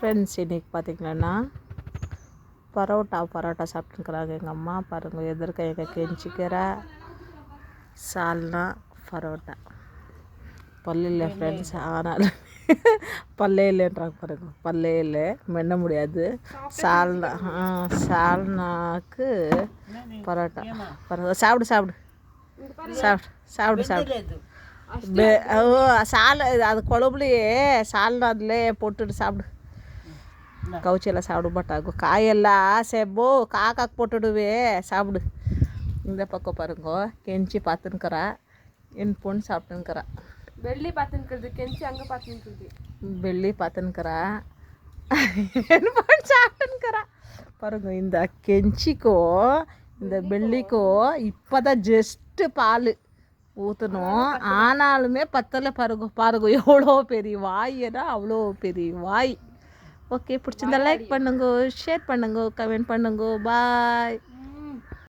Friends இன்றைக்கி பார்த்திங்கன்னா பரோட்டா சாப்பிட்டுருக்குறாங்க எங்கள் அம்மா. பாருங்கள் எதிர்க்க எங்கள் கெஞ்சிக்கிற சால்னா பரோட்டா பல்லு இல்லை ஃப்ரெண்ட்ஸ். ஆனால் பல்லே இல்லைன்றாங்க பாருங்க, பல்லே இல்லை, மென்ன முடியாது. சால்னாக்கு பரோட்டா பாருங்க. சாப்பிடு சாப்பிடு சாப்பிடு சாப்பிடு சாப்பிடு. அது குழம்புலையே சால்னா அதில் போட்டுட்டு சாப்பிடு. கவுச்சியெல்லாம் சாப்பிட மாட்டாங்க, காயெல்லாம் செப்போ காக்காக்கு போட்டுடுவே, சாப்பிடு. இந்த பக்கம் பாருங்க கெஞ்சி பார்த்துன்னுக்கிறா, என் பொண்ணு சாப்பிட்டுன்னுக்கிறா. வெள்ளி பார்த்துன்னுக்குறது, கெஞ்சி அங்கே பார்த்துன்னுக்குறது, வெள்ளி பார்த்துன்னுக்கிறா, என் பொண்ணு சாப்பிட்டுன்னுக்கிறா பாருங்க. இந்த கெஞ்சிக்கும் இந்த வெள்ளிக்கும் இப்போ தான் ஜஸ்ட்டு பால் ஊற்றணும், ஆனாலுமே பத்தலை பாருங்க. பாருங்க எவ்வளோ பெரிய வாய், ஏன்னா அவ்வளோ பெரிய வாய். ஓகே, பிடிச்சிருந்தா லைக் பண்ணுங்க, ஷேர் பண்ணுங்க, கமெண்ட் பண்ணுங்க. பாய்.